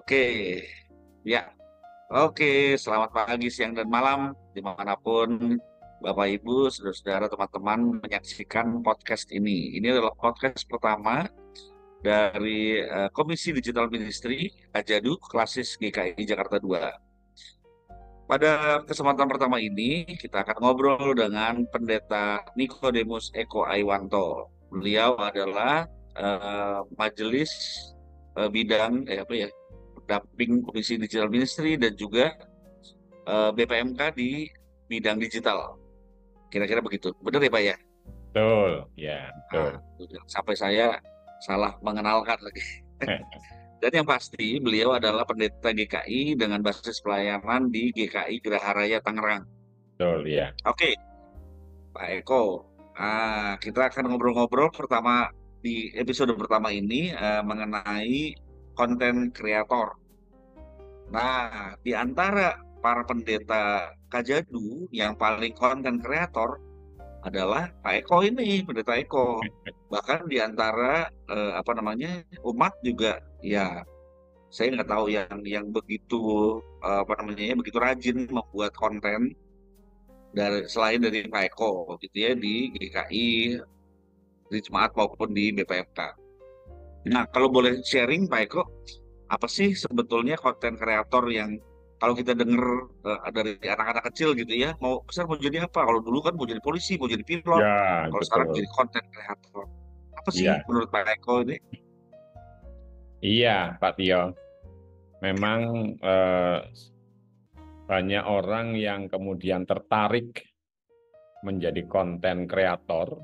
Oke, ya. Oke, selamat pagi, siang, dan malam dimanapun Bapak, Ibu, saudara-saudara, teman-teman menyaksikan podcast ini. Ini adalah podcast pertama dari Komisi Digital Ministry Ajadu Klasis GKI Jakarta 2. Pada kesempatan pertama ini, kita akan ngobrol dengan Pendeta Nikodemus Eko Aiwanto. Beliau adalah majelis bidang apa ya, pendamping Komisi Digital Ministry dan juga BPMK di bidang digital. Kira-kira begitu. Benar ya Pak ya? Betul, ya, Nah, betul. sampai saya salah mengenalkan lagi. Dan yang pasti beliau adalah pendeta GKI dengan basis pelayanan di GKI Geraha Raya Tangerang. Betul, ya. Oke, Pak Eko. Kita akan ngobrol-ngobrol pertama di episode pertama ini mengenai konten kreator. Nah, di antara para pendeta Kajadu yang paling konten kreator adalah Pak Eko ini, Pendeta Eko. Bahkan di antara apa namanya umat juga, ya saya nggak tahu yang begitu apa namanya ya, begitu rajin membuat konten dari selain dari Pak Eko gitu ya di GKI, di Jemaat maupun di BPMK. Nah, kalau boleh sharing Pak Eko, apa sih sebetulnya konten kreator yang kalau kita dengar dari anak-anak kecil gitu ya, mau besar mau jadi apa? Kalau dulu kan mau jadi polisi, mau jadi pilot. Ya, Kalau sekarang betul. jadi konten kreator. Apa sih Iya, menurut Pak Eko ini? iya, Pak Tio. Memang eh, banyak orang yang kemudian tertarik menjadi konten kreator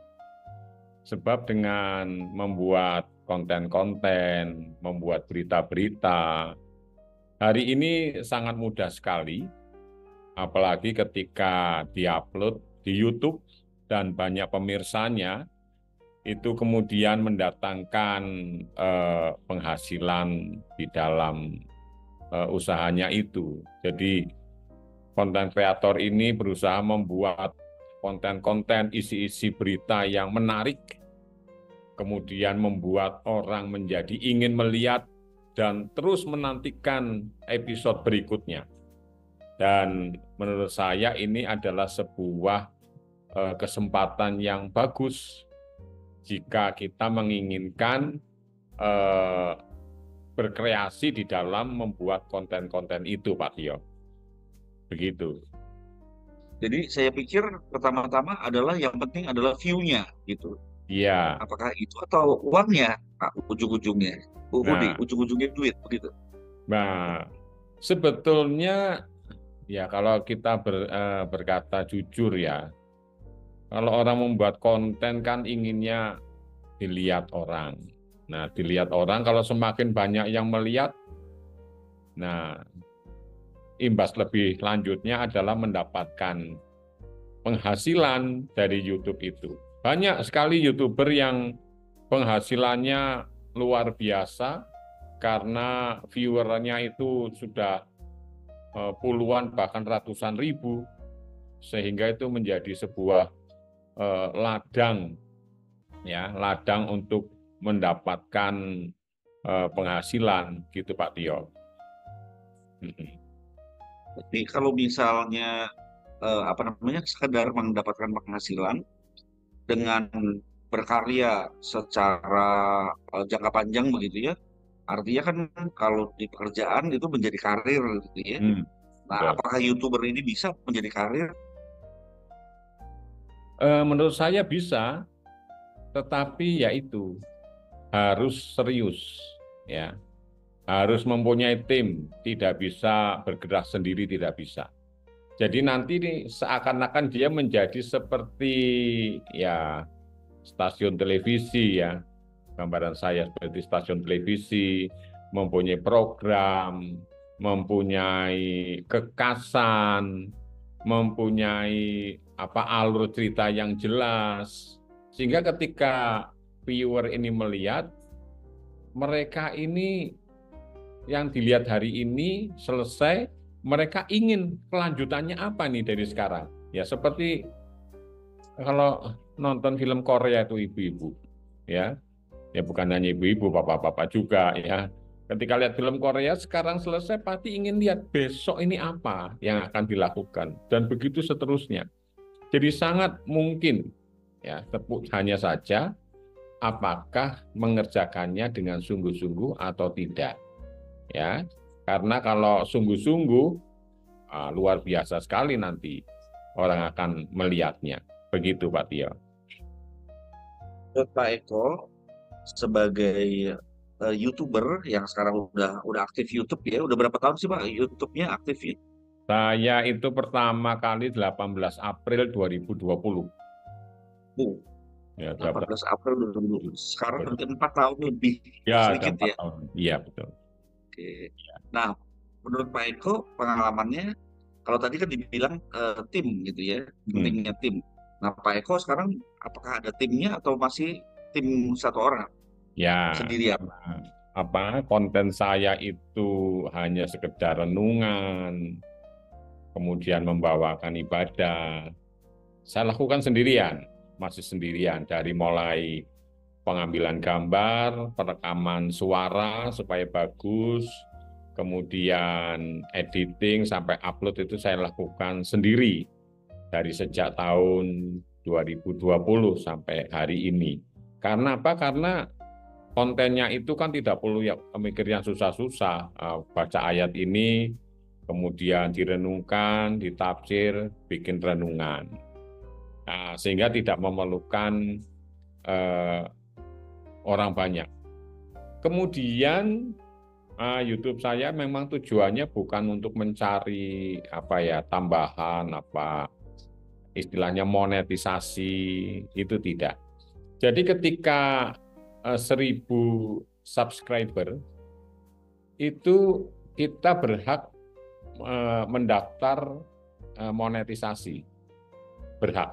sebab dengan membuat konten-konten, membuat berita-berita, hari ini sangat mudah sekali, apalagi ketika diupload di YouTube dan banyak pemirsanya, itu kemudian mendatangkan penghasilan di dalam usahanya itu. Jadi konten kreator ini berusaha membuat konten-konten isi-isi berita yang menarik, kemudian membuat orang menjadi ingin melihat dan terus menantikan episode berikutnya. Dan menurut saya ini adalah sebuah kesempatan yang bagus jika kita menginginkan berkreasi di dalam membuat konten-konten itu, Pak Tio. Begitu. Jadi saya pikir pertama-tama adalah yang penting adalah view-nya gitu. Iya. Apakah itu atau uangnya, Pak, ujung-ujungnya? Nah, Ujung-ujungnya duit begitu. nah, sebetulnya ya kalau kita berkata jujur ya, kalau orang membuat konten kan inginnya dilihat orang. Nah, dilihat orang kalau semakin banyak yang melihat, nah imbas lebih lanjutnya adalah mendapatkan penghasilan dari YouTube itu. Banyak sekali YouTuber yang penghasilannya luar biasa karena viewernya itu sudah puluhan bahkan ratusan ribu, sehingga itu menjadi sebuah ladang, ya, ladang untuk mendapatkan penghasilan gitu Pak Tio. Tapi kalau misalnya apa namanya sekedar mendapatkan penghasilan dengan berkarya secara jangka panjang begitu ya, artinya kan kalau di pekerjaan itu menjadi karir gitu ya. Nah, Betul. apakah YouTuber ini bisa menjadi karir? Menurut saya bisa, tetapi ya itu harus serius, ya, harus mempunyai tim, tidak bisa bergerak sendiri, tidak bisa. Jadi nanti nih seakan-akan dia menjadi seperti ya stasiun televisi ya, gambaran saya seperti stasiun televisi, mempunyai program, mempunyai kekasan, mempunyai apa alur cerita yang jelas, sehingga ketika viewer ini melihat, mereka ini yang dilihat hari ini selesai, mereka ingin kelanjutannya apa nih dari sekarang. Ya seperti kalau nonton film Korea itu ibu-ibu, ya bukan hanya ibu-ibu, bapak-bapak juga ya. Ketika lihat film Korea sekarang selesai, pasti ingin lihat besok ini apa yang akan dilakukan dan begitu seterusnya. Jadi sangat mungkin ya, hanya saja apakah mengerjakannya dengan sungguh-sungguh atau tidak. Ya, karena kalau sungguh-sungguh luar biasa sekali nanti orang akan melihatnya. Begitu Pak Tio. Pak Eko sebagai YouTuber yang sekarang udah aktif YouTube ya, udah berapa tahun sih Pak YouTube-nya aktif ya? Saya itu pertama kali 18 April 2020. Oh, Ya, 18 April 2020. Sekarang betul. hampir 4 tahun lebih Ya, ada sedikit 4 ya. tahun. Iya, betul. Oke. Nah, menurut Pak Eko pengalamannya, kalau tadi kan dibilang tim gitu ya, Hmm. pentingnya tim. Nah, Pak Eko sekarang apakah ada timnya atau masih tim satu orang Ya, sendirian? konten saya itu hanya sekedar renungan, kemudian membawakan ibadah. Saya lakukan sendirian, masih sendirian dari mulai pengambilan gambar, perekaman suara supaya bagus, kemudian editing sampai upload itu saya lakukan sendiri dari sejak tahun 2020 sampai hari ini. Karena apa? Karena kontennya itu kan tidak perlu ya mikir yang susah-susah. Baca ayat ini, kemudian direnungkan, ditafsir, bikin renungan. Nah, sehingga tidak memerlukan eh, orang banyak. Kemudian YouTube saya memang tujuannya bukan untuk mencari apa ya tambahan apa istilahnya monetisasi, itu tidak. Jadi ketika 1.000 subscriber itu kita berhak mendaftar monetisasi, berhak.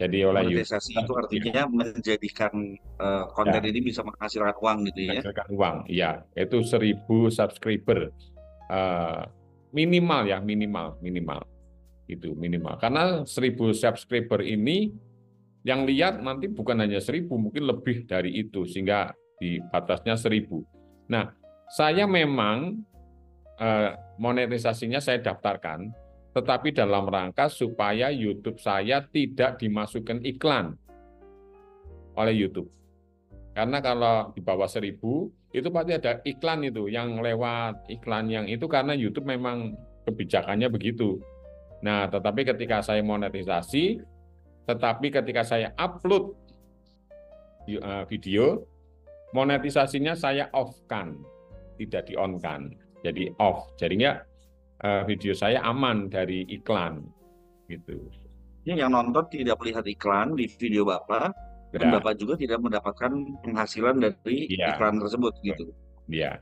Jadi oleh Monetisasi YouTube itu ya, artinya menjadikan konten ya, ini bisa menghasilkan uang gitu ya. menghasilkan uang. Ya, itu 1.000 subscriber eh, minimal ya, minimal itu minimal. Karena 1.000 subscriber ini yang lihat nanti bukan hanya 1.000, mungkin lebih dari itu sehingga di batasnya 1.000. Nah, saya memang monetisasinya saya daftarkan, tetapi dalam rangka supaya YouTube saya tidak dimasukkan iklan oleh YouTube. Karena kalau di bawah 1.000, itu pasti ada iklan itu, yang lewat iklan yang itu karena YouTube memang kebijakannya begitu. Nah, tetapi ketika saya monetisasi, tetapi ketika saya upload video, monetisasinya saya off-kan, tidak di-on-kan. Jadi off. Jadinya video saya aman dari iklan gitu. Yang nonton tidak melihat iklan di video Bapak, dan Ya, Bapak juga tidak mendapatkan penghasilan dari iya, iklan tersebut gitu. ya.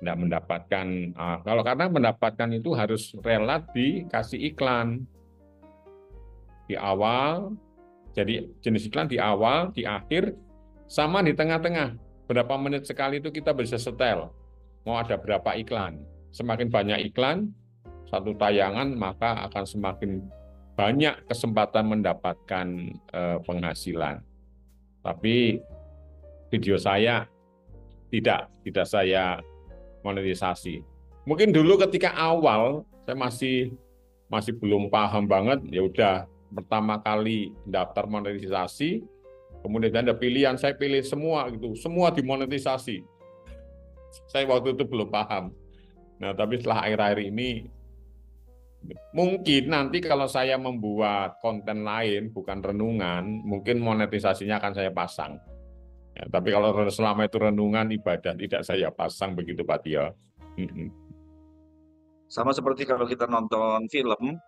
Tidak mendapatkan, kalau karena mendapatkan itu harus rela dikasih iklan di awal, jadi jenis iklan di awal, di akhir, sama di tengah-tengah. Berapa menit sekali itu kita bisa setel, mau ada berapa iklan. Semakin banyak iklan, satu tayangan, maka akan semakin banyak kesempatan mendapatkan penghasilan. Tapi video saya tidak saya monetisasi. Mungkin dulu ketika awal saya masih belum paham banget, ya udah pertama kali daftar monetisasi, kemudian ada pilihan, saya pilih semua gitu, semua dimonetisasi. Saya waktu itu belum paham. Nah, tapi setelah akhir-akhir ini, mungkin nanti kalau saya membuat konten lain, bukan renungan, mungkin monetisasinya akan saya pasang. Ya, tapi kalau selama itu renungan ibadah tidak saya pasang begitu Pak Tio. Sama seperti kalau kita nonton film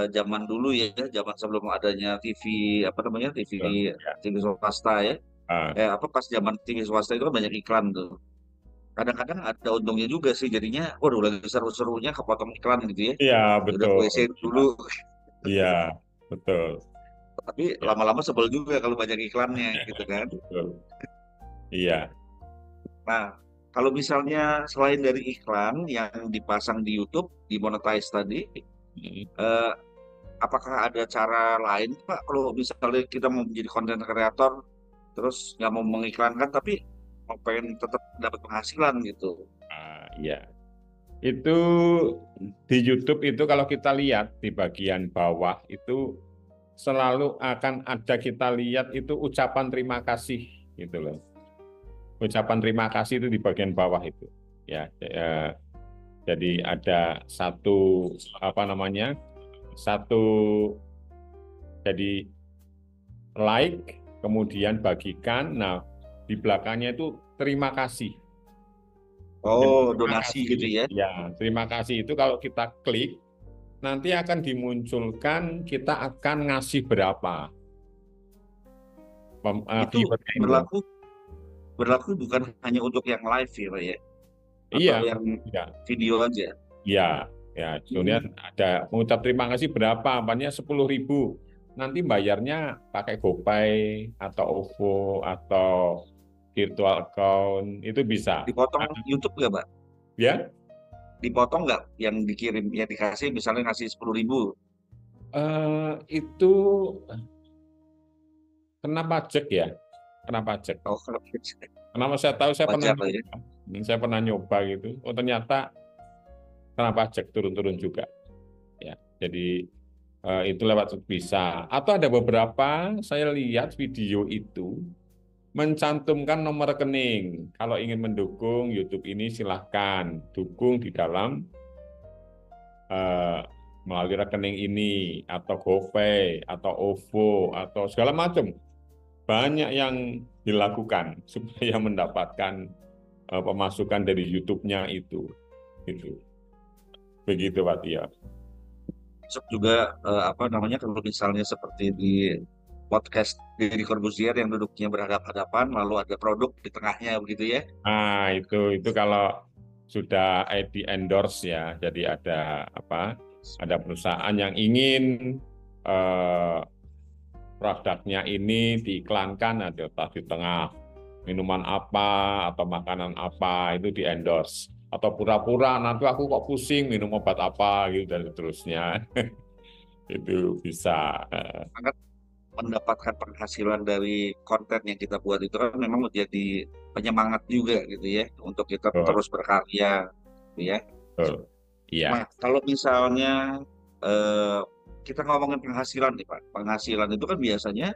zaman dulu ya, zaman sebelum adanya TV apa namanya Ya. TV swasta ya. Ah, Apa pas zaman TV swasta itu kan banyak iklan tuh. Kadang-kadang ada untungnya juga sih jadinya, waduh lagi seru-serunya kepotong iklan gitu ya. iya Udah betul. WC dulu, Iya betul. tapi Ya, lama-lama sebel juga kalau banyak iklannya gitu kan. betul. Iya. Nah, kalau misalnya selain dari iklan yang dipasang di YouTube, dimonetize tadi, Hmm. eh, apakah ada cara lain, Pak, kalau misalnya kita mau menjadi konten kreator, terus nggak mau mengiklankan, tapi mau pengen tetap dapat penghasilan gitu. Ya. Itu di YouTube itu kalau kita lihat di bagian bawah itu selalu akan ada kita lihat itu ucapan terima kasih gitu loh. Ucapan terima kasih itu di bagian bawah itu. Ya, jadi ada satu apa namanya? Satu jadi like, kemudian bagikan. Nah, di belakangnya itu terima kasih. Dan Oh, terima donasi kasih, gitu ya. ya, terima kasih itu kalau kita klik, nanti akan dimunculkan kita akan ngasih berapa Itu viewernya itu. berlaku berlaku bukan hanya untuk yang live ya, Pak ya, atau Iya, yang ya, video aja. ya, ya. Hmm. Kemudian ada mengucap terima kasih berapa, apanya 10.000. Nanti bayarnya pakai GoPay atau OVO atau virtual account itu bisa. Dipotong YouTube nggak, Pak? Ya, Dipotong nggak yang dikirim, yang dikasih misalnya ngasih 10.000? itu kena pajak ya, kena pajak. Oh, kalau Kenapa saya tahu wajar lah ya. saya pernah nyoba gitu. Oh ternyata kena pajak turun-turun juga. Ya, jadi itu lewat bisa. Atau ada beberapa saya lihat video itu mencantumkan nomor rekening. Kalau ingin mendukung YouTube ini silahkan dukung di dalam eh, melalui rekening ini atau GoPay atau OVO atau segala macam. Banyak yang dilakukan supaya mendapatkan pemasukan dari YouTube-nya itu. Gitu. Begitu Pak Tio. Termasuk juga apa namanya, kalau misalnya seperti di podcast Deddy Corbuzier yang duduknya berhadapan-hadapan lalu ada produk di tengahnya begitu ya. Nah, itu kalau sudah di endorse ya. Jadi ada apa? Ada perusahaan yang ingin eh, produknya ini diiklankan, ada di tengah minuman apa atau makanan apa itu di endorse. Atau pura-pura nanti aku kok pusing minum obat apa gitu dan seterusnya. Itu bisa. Sangat mendapatkan penghasilan dari konten yang kita buat itu kan memang menjadi penyemangat juga gitu ya untuk kita Betul, terus berkarya gitu ya. betul. Iya, Nah, kalau misalnya eh, kita ngomongin penghasilan nih Pak, penghasilan itu kan biasanya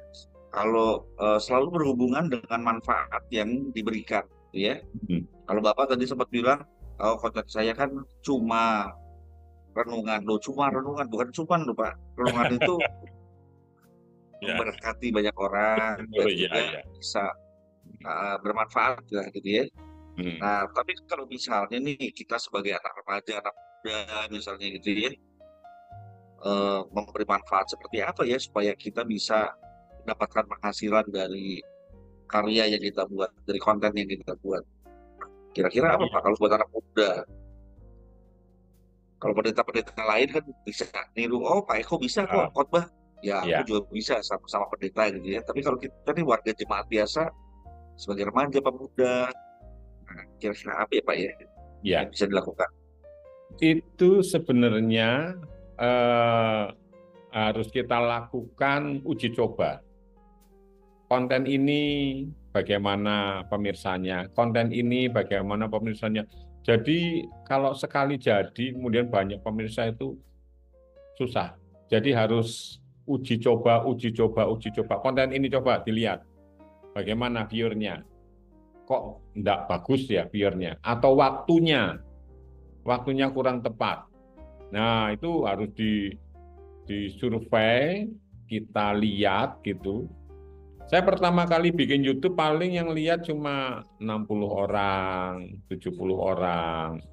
kalau selalu berhubungan dengan manfaat yang diberikan, gitu ya. hmm, Kalau Bapak tadi sempat bilang, oh konten saya kan cuma renungan, loh cuma renungan, bukan cuma loh Pak. Renungan itu ya, memberkati banyak orang dan oh iya, juga iya. bisa bermanfaat lah gitu ya. Hmm. Nah, tapi kalau misalnya nih kita sebagai anak remaja, anak muda misalnya gitu ya, memberi manfaat seperti apa ya supaya kita bisa mendapatkan penghasilan dari karya yang kita buat, dari konten yang kita buat. Kira-kira apa Pak Iya, kalau buat anak muda? Kalau pendeta-pendeta lain kan bisa niru, oh Pak Eko bisa kok ah, khotbah. Ya, aku iya. juga bisa sama-sama pendeta gitu ya. Tapi kalau kita nih warga jemaat biasa, sebagai remaja, pemuda, nah, kira-kira apa ya Pak ya yang Ya, bisa dilakukan? itu sebenarnya eh, harus kita lakukan uji coba. Konten ini bagaimana pemirsanya, konten ini bagaimana pemirsanya. Jadi kalau sekali jadi kemudian banyak pemirsa itu susah. Jadi harus uji coba, uji coba, uji coba. Konten ini coba dilihat bagaimana viewernya. Kok enggak bagus ya viewernya? Atau waktunya kurang tepat. Nah itu harus disurvei, kita lihat gitu. Saya pertama kali bikin YouTube paling yang lihat cuma 60 orang, 70 orang.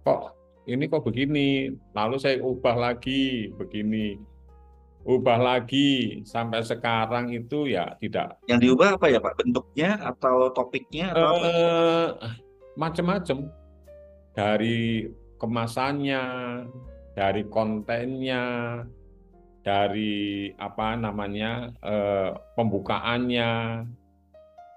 Kok ini kok begini? Lalu saya ubah lagi begini, ubah lagi sampai sekarang itu ya tidak Yang diubah apa ya Pak? Bentuknya atau topiknya atau apa? eh, macam-macam dari kemasannya, dari kontennya, dari apa namanya pembukaannya.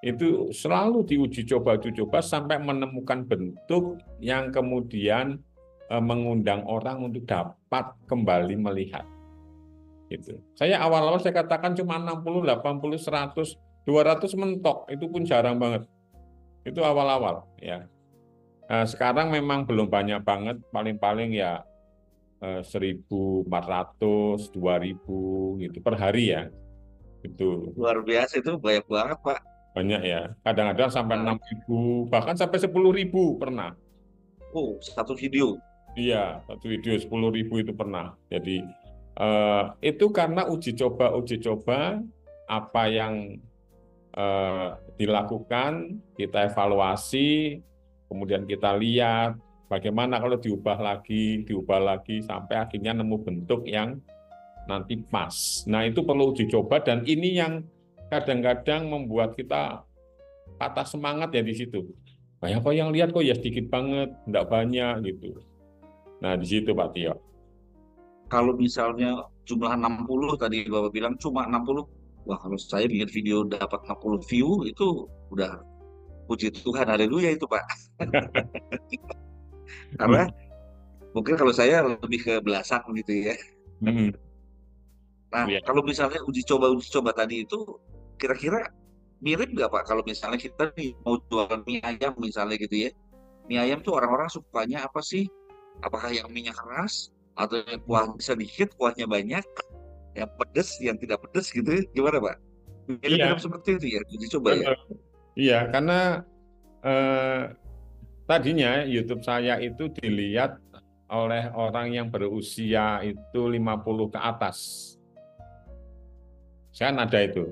Itu selalu uji coba sampai menemukan bentuk yang kemudian mengundang orang untuk dapat kembali melihat. Gitu. Saya awal-awal saya katakan cuma 60, 80, 100, 200 mentok, itu pun jarang banget. Itu awal-awal ya. Sekarang memang belum banyak banget, paling-paling ya 1.400, 2.000 gitu per hari ya. Itu Luar biasa itu banyak banget Pak. banyak ya. Kadang-kadang sampai Nah, 6.000, bahkan sampai 10.000 pernah. oh, satu video. Iya, satu video 10.000 itu pernah. Jadi itu karena uji coba apa yang eh, dilakukan, kita evaluasi, kemudian kita lihat bagaimana kalau diubah lagi sampai akhirnya nemu bentuk yang nanti pas. Nah, itu perlu uji coba dan ini yang kadang-kadang membuat kita patah semangat ya di situ. Banyak kok yang lihat kok ya sedikit banget, enggak banyak gitu. Nah, di situ Pak Tio. Kalau misalnya jumlah 60 tadi Bapak bilang cuma 60, wah kalau saya bikin video dapat 60 view itu udah puji Tuhan, haleluya itu Pak. Karena Hmm. mungkin kalau saya lebih ke belasan gitu ya. Hmm. Nah, Iya. kalau misalnya uji coba tadi itu kira-kira mirip nggak Pak kalau misalnya kita nih mau jualan mie ayam misalnya gitu ya. Mie ayam tuh orang-orang sukanya apa sih? Apakah yang minyak keras atau yang kuahnya sedikit, kuahnya banyak, yang pedes, yang tidak pedes gitu ya? Gimana Pak? Mirip-mirip Iya, seperti itu ya, uji coba ya. benar. Iya, karena eh, tadinya YouTube saya itu dilihat oleh orang yang berusia itu 50 ke atas. Kan ada itu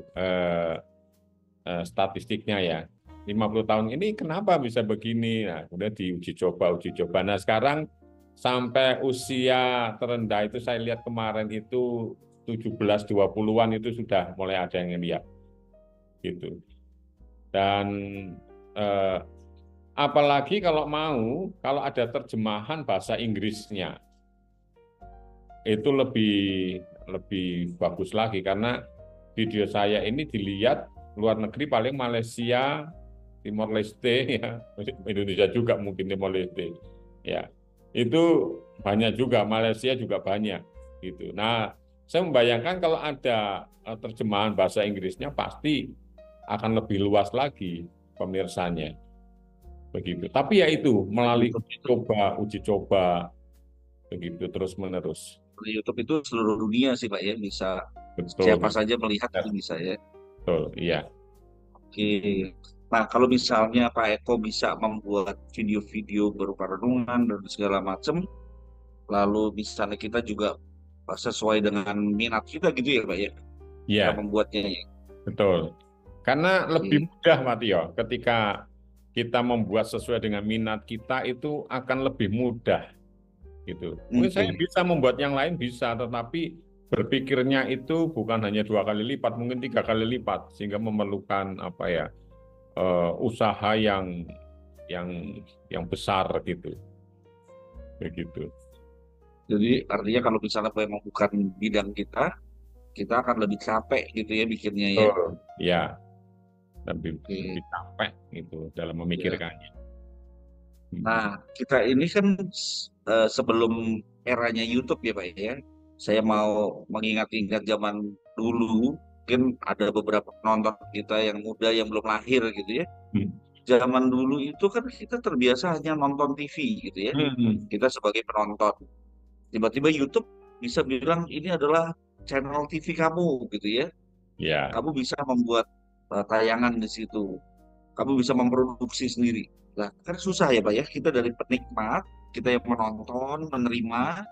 statistiknya ya. 50 tahun ini kenapa bisa begini? Nah, kemudian uji coba. Nah, sekarang sampai usia terendah itu saya lihat kemarin itu 17-20-an itu sudah mulai ada yang lihat gitu. Dan eh, apalagi kalau ada terjemahan bahasa Inggrisnya, itu lebih lebih bagus lagi karena video saya ini dilihat luar negeri paling Malaysia, Timor Leste ya, Indonesia juga mungkin Timor Leste. Ya. Itu banyak juga, Malaysia juga banyak gitu. Nah, saya membayangkan kalau ada terjemahan bahasa Inggrisnya pasti akan lebih luas lagi pemirsanya begitu. Tapi ya itu melalui YouTube, uji coba begitu terus menerus. YouTube itu seluruh dunia sih Pak ya, bisa Betul, siapa Mas. saja melihat Ya, itu bisa ya. betul, iya. Oke. Nah, kalau misalnya Pak Eko bisa membuat video-video berupa renungan dan segala macam, lalu misalnya kita juga sesuai dengan minat kita gitu ya Pak ya, cara Iya, membuatnya ya. betul. Karena lebih Oke. mudah, Matio, ketika kita membuat sesuai dengan minat kita itu akan lebih mudah gitu. Mungkin saya Oke. bisa membuat yang lain bisa, tetapi berpikirnya itu bukan hanya 2 kali lipat, mungkin 3 kali lipat, sehingga memerlukan apa ya usaha yang yang besar gitu, begitu. Jadi artinya kalau misalnya memang bukan bidang kita, kita akan lebih capek gitu ya bikinnya ya. Betul. Ya, lebih Oke. capek gitu dalam Ya. memikirkannya. Nah, kita ini kan sebelum eranya YouTube ya Pak ya. Saya mau mengingat-ingat zaman dulu, mungkin ada beberapa penonton kita yang muda yang belum lahir gitu ya. Hmm. Zaman dulu itu kan kita terbiasa hanya nonton TV gitu ya. Hmm. Kita sebagai penonton. Tiba-tiba YouTube bisa bilang ini adalah channel TV kamu gitu ya. Ya. Kamu bisa membuat tayangan di situ. Kamu bisa memproduksi sendiri. Nah, kan susah ya Pak ya. Kita dari penikmat, kita yang menonton, menerima,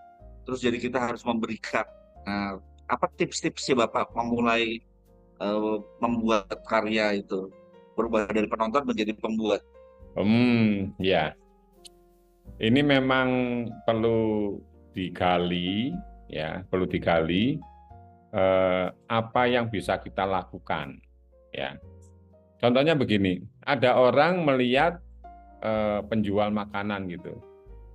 terus jadi kita harus memberikan. Nah, apa tips-tipsnya Bapak memulai membuat karya itu? Berubah dari penonton menjadi pembuat. Ya. Ini memang perlu digali, ya, perlu digali apa yang bisa kita lakukan, ya. Contohnya begini, ada orang melihat penjual makanan gitu,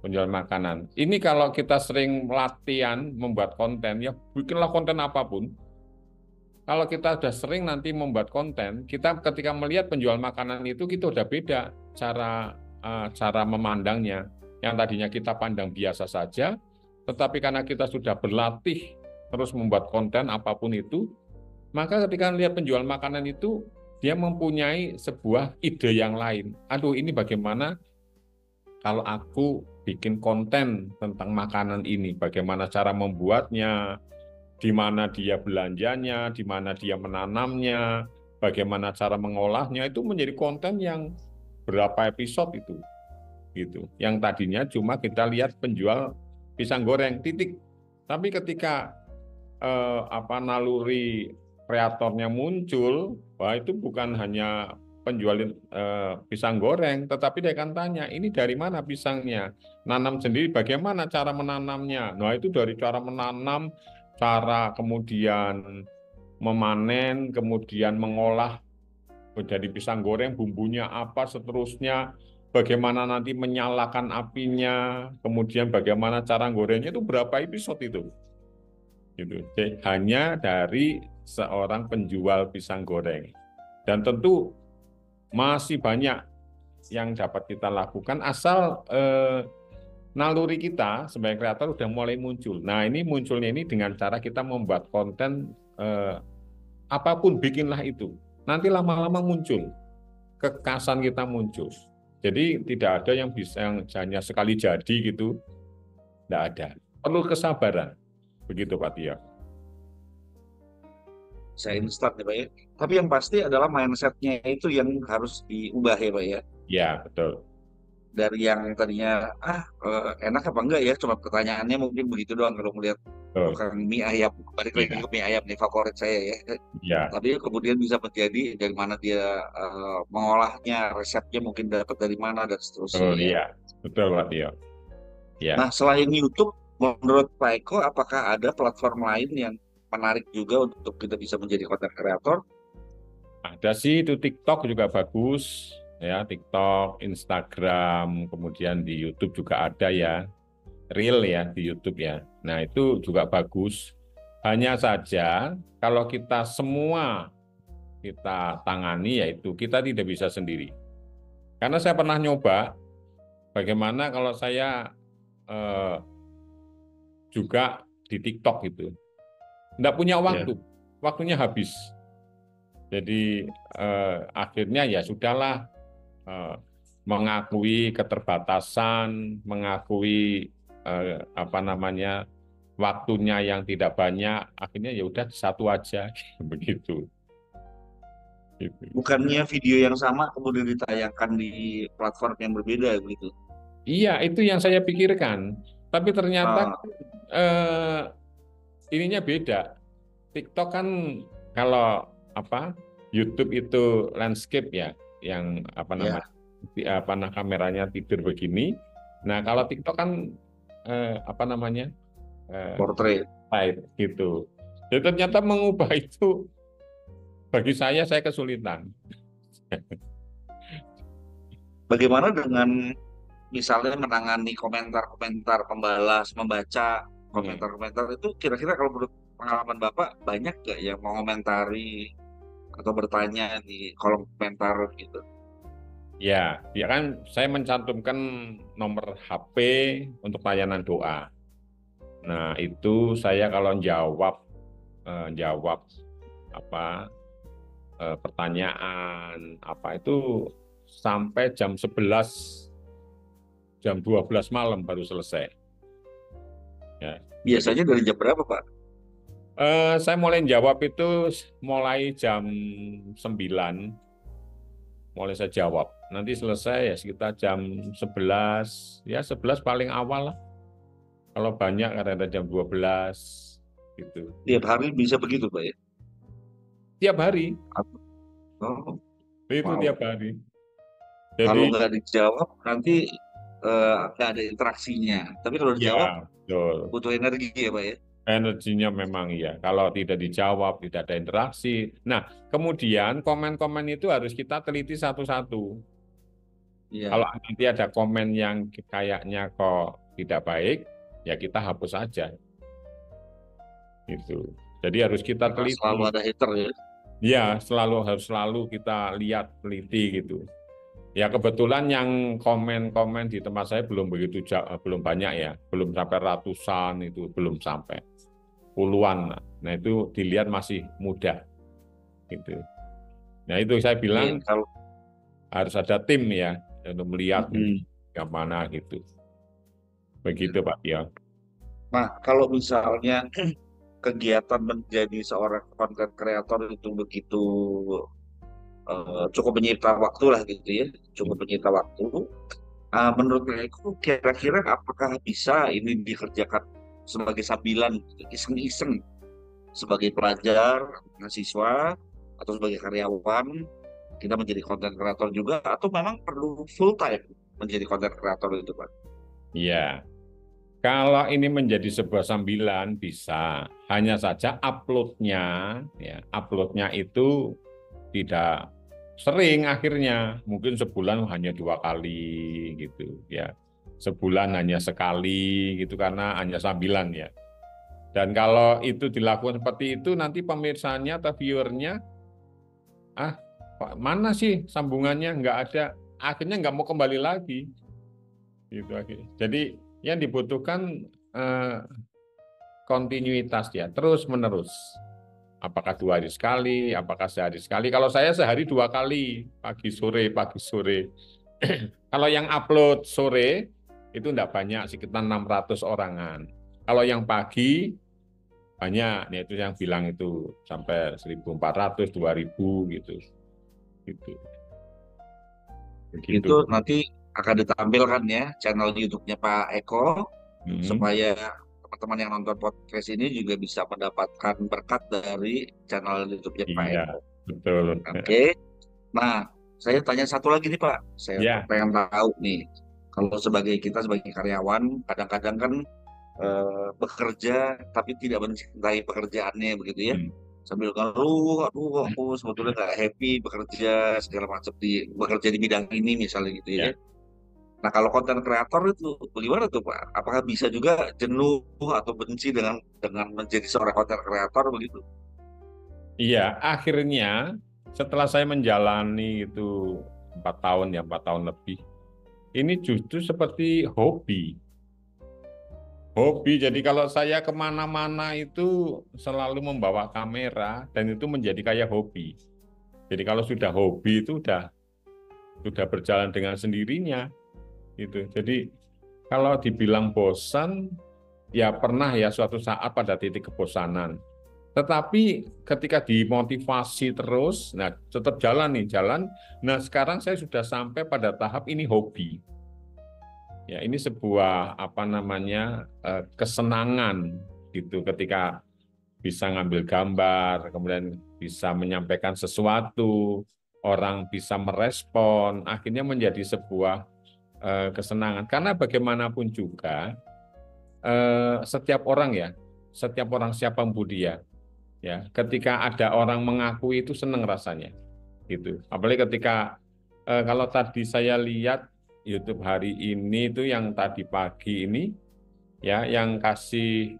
penjual makanan. Ini kalau kita sering latihan membuat konten, ya bikinlah konten apapun. Kalau kita sudah sering nanti membuat konten, kita ketika melihat penjual makanan itu kita udah beda cara memandangnya. Yang tadinya kita pandang biasa saja, tetapi karena kita sudah berlatih terus membuat konten apapun itu, maka ketika melihat penjual makanan itu dia mempunyai sebuah ide yang lain. Aduh, ini bagaimana kalau aku bikin konten tentang makanan ini, bagaimana cara membuatnya, di mana dia belanjanya, di mana dia menanamnya, bagaimana cara mengolahnya, itu menjadi konten yang berapa episode itu, gitu. Yang tadinya cuma kita lihat penjual pisang goreng, titik. Tapi ketika naluri kreatornya muncul, wah itu bukan hanya penjual pisang goreng, tetapi dia akan tanya, ini dari mana pisangnya? Nanam sendiri, bagaimana cara menanamnya? Nah itu dari cara menanam, cara kemudian memanen, kemudian mengolah jadi pisang goreng, bumbunya apa, seterusnya, bagaimana nanti menyalakan apinya, kemudian bagaimana cara gorengnya, itu berapa episode itu? Gitu. Jadi, hanya dari seorang penjual pisang goreng. Dan tentu masih banyak yang dapat kita lakukan asal naluri kita sebagai kreator sudah mulai muncul. Nah ini munculnya ini dengan cara kita membuat konten apapun, bikinlah itu. Nanti lama-lama muncul, kekasan kita muncul. Jadi tidak ada yang bisa yang hanya sekali jadi gitu, tidak ada. Perlu kesabaran, begitu Pak Tio. Saya instan ya Pak ya. Tapi yang pasti adalah mindsetnya itu yang harus diubah ya Pak ya. Ya betul. Dari yang tadinya enak apa enggak ya, cuma pertanyaannya mungkin begitu doang kalau melihat Betul. tukang mie ayam. Balik lagi Ya, ke mie ayam nih favorit saya ya. ya, Tapi kemudian bisa menjadi dari mana dia mengolahnya, resepnya mungkin dapat dari mana dan seterusnya oh ya. iya, betul Pak Tio. Ya, Nah, selain YouTube, menurut Pak Eko, apakah ada platform lain yang menarik juga untuk kita bisa menjadi content creator? ada sih itu TikTok juga bagus, ya TikTok, Instagram, kemudian di YouTube juga ada ya, Reel ya di YouTube ya. Nah itu juga bagus. Hanya saja kalau kita semua kita tangani yaitu kita tidak bisa sendiri. Karena saya pernah nyoba bagaimana kalau saya eh, juga di TikTok itu, nggak punya Ya. waktu, waktunya habis. Jadi akhirnya ya sudahlah, mengakui keterbatasan, mengakui waktunya yang tidak banyak, akhirnya ya udah satu aja begitu. Gitu. Bukannya video yang sama kemudian ditayangkan di platform yang berbeda begitu? Iya, itu yang saya pikirkan. Tapi ternyata Ah, eh, ininya beda. TikTok kan kalau YouTube itu landscape ya, yang ya, kameranya tidur begini. Nah, kalau TikTok kan eh, portrait. live gitu. Jadi ternyata mengubah itu bagi saya kesulitan. Bagaimana dengan misalnya menangani komentar-komentar pembalas, membaca Hmm. komentar-komentar itu kira-kira kalau menurut pengalaman Bapak banyak gak yang mengomentari atau bertanya di kolom komentar gitu? Ya, ya kan saya mencantumkan nomor HP untuk layanan doa. Nah, itu saya kalau jawab apa pertanyaan apa itu sampai jam 12 malam baru selesai. Ya. Jadi Biasanya dari jam berapa Pak? saya mulai jawab itu mulai jam 9, mulai saya jawab. Nanti selesai ya sekitar jam 11, ya 11 paling awal lah. Kalau banyak kadang-kadang jam 12 gitu. Tiap hari bisa begitu Pak ya? Tiap hari, Oh, itu wow. tiap hari. Kalau Jadi nggak dijawab nanti nggak ada interaksinya. Tapi kalau dijawab ya betul. butuh energi ya Pak ya? Energinya memang iya. Kalau tidak dijawab, tidak ada interaksi. Nah, kemudian komen-komen itu harus kita teliti satu-satu. Kalau Iya. nanti ada komen yang kayaknya kok tidak baik, ya kita hapus saja. Gitu. Jadi harus kita Karena selalu teliti. ada hater ya. Ya, harus selalu kita lihat, teliti gitu. Ya kebetulan yang komen-komen di tempat saya belum banyak ya, belum sampai ratusan itu, belum sampai puluhan. Nah itu dilihat masih mudah gitu. Nah itu saya Iya, bilang kalau harus ada tim ya untuk melihat mm-mm. yang mana gitu. Begitu Pak Tio. Nah, kalau misalnya kegiatan menjadi seorang content creator itu begitu cukup menyita waktu lah gitu ya, cukup menyita waktu. Menurut aku kira-kira apakah bisa ini dikerjakan sebagai sambilan, iseng-iseng sebagai pelajar, mahasiswa, atau sebagai karyawan, kita menjadi content creator juga, atau memang perlu full time menjadi content creator itu, Pak? Iya. Kalau ini menjadi sebuah sambilan bisa, hanya saja uploadnya, ya uploadnya itu tidak sering akhirnya, mungkin sebulan hanya 2 kali gitu, ya sebulan hanya sekali gitu karena hanya sambilan ya. Dan kalau itu dilakukan seperti itu, nanti pemirsanya atau viewernya, ah mana sih sambungannya nggak ada, akhirnya nggak mau kembali lagi, gitu akhirnya. Jadi yang dibutuhkan eh, kontinuitas ya, terus menerus. Apakah 2 hari sekali, apakah sehari sekali. Kalau saya sehari 2 kali, pagi sore. Kalau yang upload sore, itu enggak banyak, sekitar 600 orangan. Kalau yang pagi, banyak, yaitu yang bilang itu, sampai 1.400, 2.000 gitu. Gitu. Itu Begitu. nanti akan ditampilkan ya channel YouTube-nya Pak Eko, Hmm. supaya teman-teman yang nonton podcast ini juga bisa mendapatkan berkat dari channel YouTube-nya Pak Iya, Eko. betul. Oke. Nah, saya tanya satu lagi nih Pak. Saya Ya, pengen tahu nih, kalau sebagai kita sebagai karyawan, kadang-kadang kan bekerja tapi tidak mencintai pekerjaannya begitu ya. hmm. Sambil ngeluh, aduh aku sebetulnya nggak happy bekerja segala macam bekerja di bidang ini misalnya gitu ya. Ya. Nah, kalau konten kreator itu bagaimana tuh Pak? Apakah bisa juga jenuh atau benci dengan menjadi seorang konten kreator begitu? Iya, akhirnya setelah saya menjalani itu 4 tahun ya, 4 tahun lebih, ini justru seperti hobi. Hobi, jadi kalau saya kemana-mana itu selalu membawa kamera dan itu menjadi kayak hobi. Jadi kalau sudah hobi itu sudah berjalan dengan sendirinya gitu. Jadi kalau dibilang bosan, ya pernah ya suatu saat pada titik kebosanan. Tetapi ketika dimotivasi terus, nah tetap jalan nih, jalan. Nah sekarang saya sudah sampai pada tahap ini hobi. Ya, ini sebuah apa namanya kesenangan gitu ketika bisa ngambil gambar, kemudian bisa menyampaikan sesuatu, orang bisa merespon, akhirnya menjadi sebuah kesenangan. Karena bagaimanapun juga setiap orang ya, setiap orang siapapun dia, ya, ketika ada orang mengakui itu senang rasanya, gitu. Apalagi ketika kalau tadi saya lihat YouTube hari ini itu yang tadi pagi ini ya yang kasih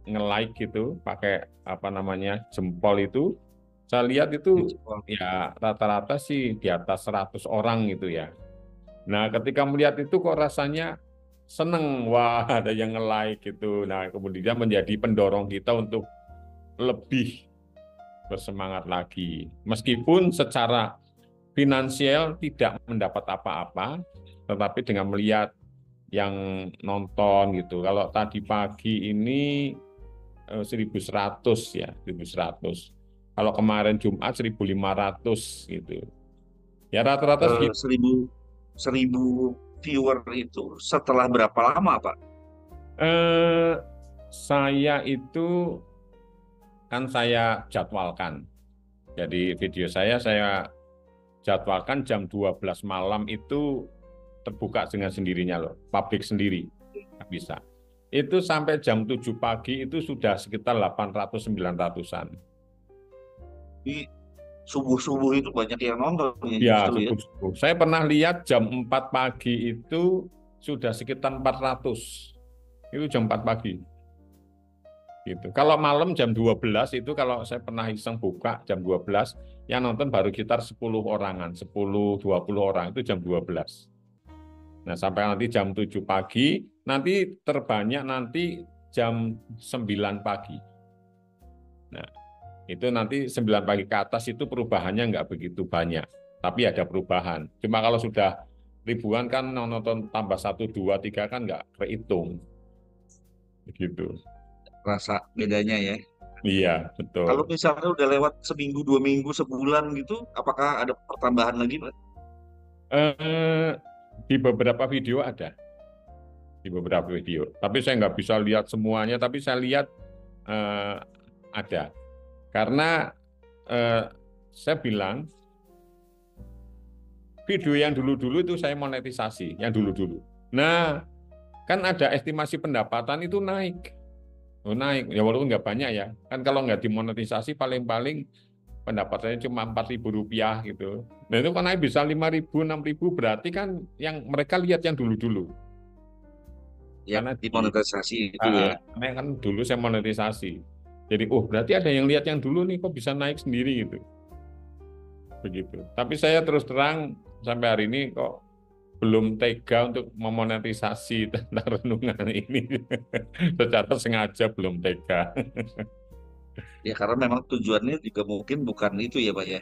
nge-like gitu pakai apa namanya jempol itu saya lihat itu Gitu. ya rata-rata sih di atas 100 orang gitu ya. Nah, ketika melihat itu kok rasanya seneng, wah ada yang nge-like gitu. Nah, kemudian menjadi pendorong kita untuk lebih bersemangat lagi. Meskipun secara finansial tidak mendapat apa-apa, tetapi dengan melihat yang nonton gitu. Kalau tadi pagi ini 1.100 ya, 1.100. Kalau kemarin Jumat 1.500 gitu. Ya rata-rata Eh, segitu. seribu seribu viewer itu setelah berapa lama Pak? Eh, saya itu kan saya jadwalkan. Jadi video saya jadwalkan jam 12 malam itu terbuka dengan sendirinya loh, publik sendiri. Nggak bisa. Itu sampai jam 7 pagi itu sudah sekitar 800-900-an. Di subuh-subuh itu banyak yang nonton ya Ya, justru ya. subuh-subuh. Saya pernah lihat jam 4 pagi itu sudah sekitar 400. Itu jam 4 pagi. Gitu. Kalau malam jam 12 itu kalau saya pernah iseng buka jam 12, yang nonton baru sekitar 10 orangan, 10-20 orang itu jam 12. Nah, sampai nanti jam 7 pagi, nanti terbanyak nanti jam 9 pagi. Nah, Itu nanti 9 pagi ke atas itu perubahannya nggak begitu banyak, tapi ada perubahan. Cuma kalau sudah ribuan kan nonton tambah 1, 2, 3 kan nggak kehitung. Begitu. Rasa bedanya ya. Iya, Kalau betul. misalnya udah lewat seminggu, 2 minggu, sebulan gitu, apakah ada pertambahan lagi, Pak? Eh, di beberapa video ada, di beberapa video. Tapi saya nggak bisa lihat semuanya, tapi saya lihat eh, ada. Karena eh, saya bilang video yang dulu-dulu itu saya monetisasi, yang dulu-dulu. Nah, kan ada estimasi pendapatan itu naik. Oh, naik, ya walaupun nggak banyak ya. Kan kalau nggak dimonetisasi paling-paling pendapatannya cuma Rp4.000 gitu. Nah itu kan naik bisa 5.000, 6.000 berarti kan yang mereka lihat yang dulu-dulu. Ya, Karena dimonetisasi itu ya. karena kan dulu saya monetisasi. Jadi, oh berarti ada yang lihat yang dulu nih kok bisa naik sendiri gitu. Begitu. Tapi saya terus terang sampai hari ini kok belum tega untuk memonetisasi tentang renungan ini. Secara sengaja belum tega. Ya, karena memang tujuannya juga mungkin bukan itu ya, Pak ya.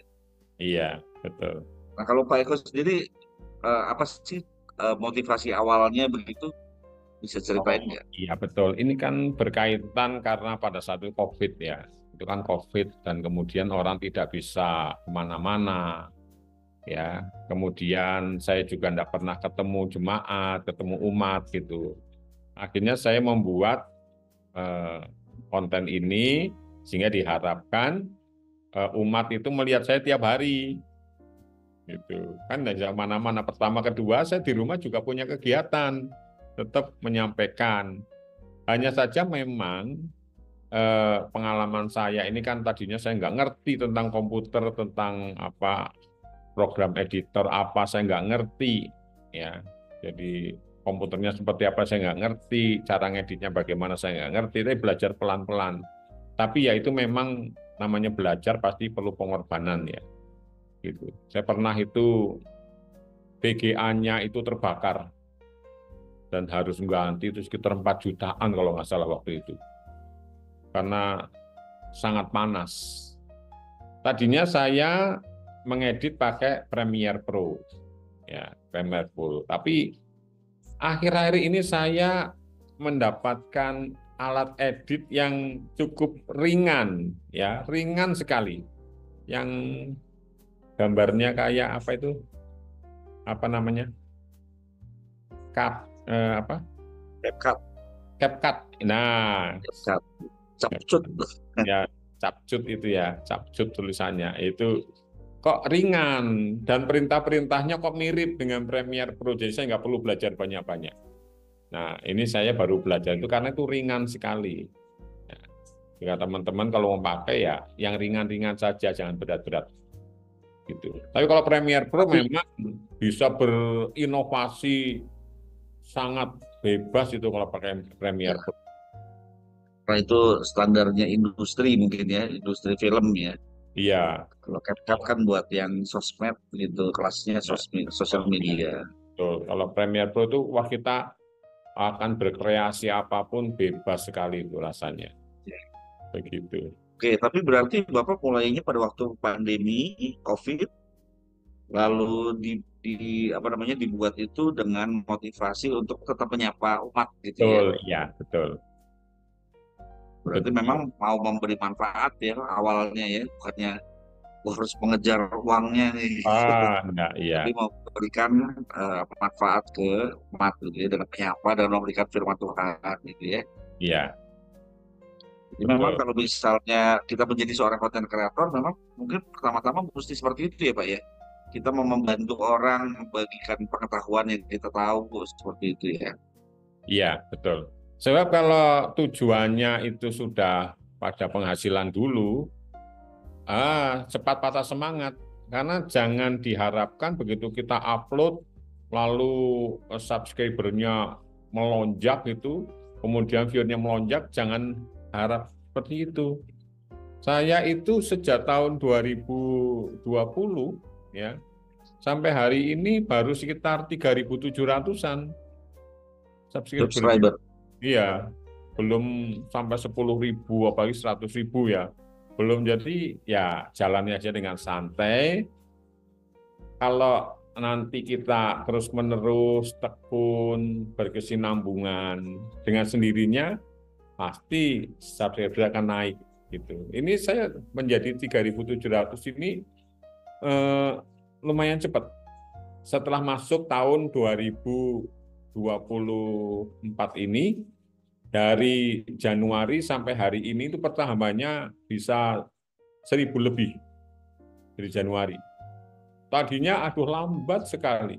Iya, betul. Nah, kalau Pak Eko sendiri, apa sih motivasi awalnya begitu? Bisa ceritain Oh, nggak? iya betul. Ini kan berkaitan karena pada saat itu COVID ya. Itu kan COVID dan kemudian orang tidak bisa kemana-mana ya. Kemudian saya juga tidak pernah ketemu jemaat, ketemu umat gitu. Akhirnya saya membuat eh, konten ini sehingga diharapkan umat itu melihat saya tiap hari gitu. Kan dari mana-mana pertama kedua saya di rumah juga punya kegiatan tetap menyampaikan. Hanya saja memang pengalaman saya ini kan tadinya saya nggak ngerti tentang komputer, tentang apa program editor apa saya nggak ngerti ya. Jadi komputernya seperti apa saya nggak ngerti, cara ngeditnya bagaimana saya nggak ngerti, tapi belajar pelan-pelan. Tapi ya itu memang namanya belajar pasti perlu pengorbanan ya. Gitu. Saya pernah itu BGA-nya itu terbakar dan harus mengganti itu sekitar 4 jutaan kalau nggak salah waktu itu. Karena sangat panas. Tadinya saya mengedit pakai Premiere Pro, ya Premiere Pro. Tapi akhir-akhir ini saya mendapatkan alat edit yang cukup ringan, ya ringan sekali. Yang gambarnya kayak apa itu? Apa namanya? Apa? CapCut, CapCut. Nah, CapCut, Capcut. ya capcut itu ya, capcut tulisannya itu kok ringan dan perintah-perintahnya kok mirip dengan Premiere Pro, jadi saya nggak perlu belajar banyak-banyak. Nah, ini saya baru belajar itu karena itu ringan sekali. Ya, jika teman-teman kalau mau pakai ya yang ringan-ringan saja, jangan berat-berat gitu. Tapi kalau Premiere Pro Tapi memang bisa berinovasi sangat bebas itu kalau pakai Premiere ya, Pro. karena itu standarnya industri mungkin ya, industri film ya. Iya, Kalau CapCut kan buat yang sosmed gitu, kelasnya ya. sosmed, sosial media. Betul. Kalau Premiere Pro itu wah kita akan berkreasi apapun bebas sekali itu rasanya. Begitu. Oke, tapi berarti Bapak mulainya pada waktu pandemi COVID, lalu apa namanya dibuat itu dengan motivasi untuk tetap menyapa umat gitu ya. Betul, iya, betul. Berarti memang Betul. mau memberi manfaat ya awalnya ya, bukannya "Wah, harus mengejar uangnya nih," Enggak, iya. tapi mau memberikan manfaat ke umat gitu ya, dengan menyapa dan memberikan firman Tuhan gitu ya. Iya, Jadi memang betul. kalau misalnya kita menjadi seorang konten kreator, memang mungkin pertama-tama mesti seperti itu ya Pak ya. Kita mau membantu orang, membagikan pengetahuan yang kita tahu, seperti itu ya. Iya, betul. Sebab kalau tujuannya itu sudah pada penghasilan dulu, cepat patah semangat. Karena jangan diharapkan begitu kita upload, lalu subscribernya melonjak itu, kemudian viewernya melonjak, jangan harap seperti itu. Saya itu sejak tahun 2020 ya sampai hari ini baru sekitar 3.700-an subscribernya. Subscriber. Iya, belum sampai 10.000 apalagi 100.000 ya. belum jadi ya jalani aja dengan santai. Kalau nanti kita terus-menerus tekun, berkesinambungan dengan sendirinya, pasti subscriber akan naik gitu. Ini saya menjadi 3.700 ini eh, lumayan cepat. Setelah masuk tahun 2024 ini, dari Januari sampai hari ini itu pertambahannya bisa 1.000 lebih dari Januari. Tadinya aduh lambat sekali.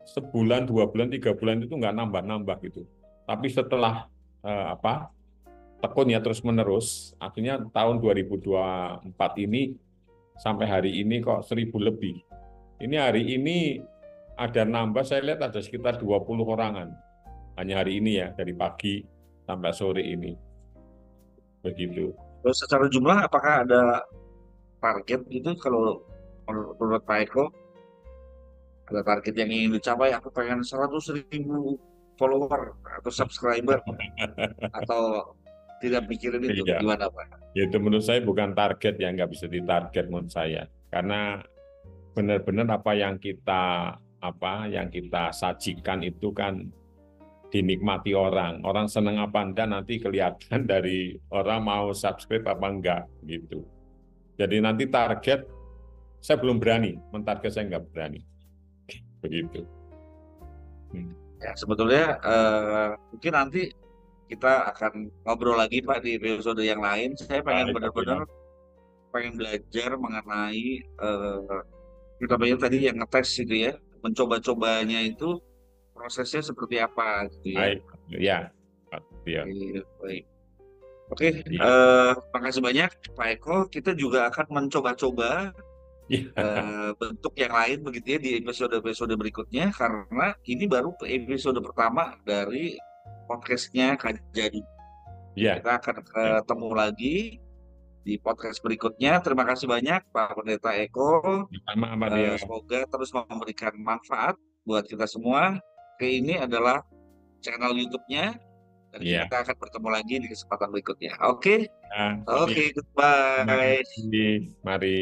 Sebulan, 2 bulan, 3 bulan itu nggak nambah-nambah gitu. Tapi setelah tekun ya terus menerus, artinya tahun 2024 ini sampai hari ini kok 1.000 lebih. Ini hari ini ada nambah, saya lihat ada sekitar 20 orangan. Hanya hari ini ya, dari pagi sampai sore ini. Begitu. Terus secara jumlah apakah ada target gitu kalau menurut Pak Eko? Ada target yang ingin dicapai, aku pengen 100.000 follower atau subscriber, atau tidak mikirin itu, Iya, gimana Pak? itu menurut saya bukan target yang nggak bisa ditarget menurut saya. Karena benar-benar apa yang kita sajikan itu kan dinikmati orang. Orang senang apa enggak nanti kelihatan dari orang mau subscribe apa enggak gitu. Jadi nanti target saya belum berani, mentarget saya nggak berani. Begitu. Ya sebetulnya mungkin nanti kita akan ngobrol lagi Pak di episode yang lain. Saya pengen Baik, Pak benar-benar Bima. pengen belajar mengenai namanya tadi yang ngetes itu ya, mencoba-cobanya itu prosesnya seperti apa gitu ya. Baik, ya, Pak Tio. Iya, baik. Oke, Iya. makasih banyak Pak Eko. Kita juga akan mencoba-coba Iya. bentuk yang lain begitu ya di episode-episode berikutnya, karena ini baru episode pertama dari podcastnya Kak Jadi. Iya. Kita akan ketemu lagi di podcast berikutnya. Terima kasih banyak Pak Pendeta Eko. Sama Pak Tio. Semoga terus memberikan manfaat buat kita semua. Oke, ini adalah channel YouTube-nya, dan Iya. kita akan bertemu lagi di kesempatan berikutnya. Oke, Ya, Pak Tio. oke, Terima goodbye. kasih. Mari.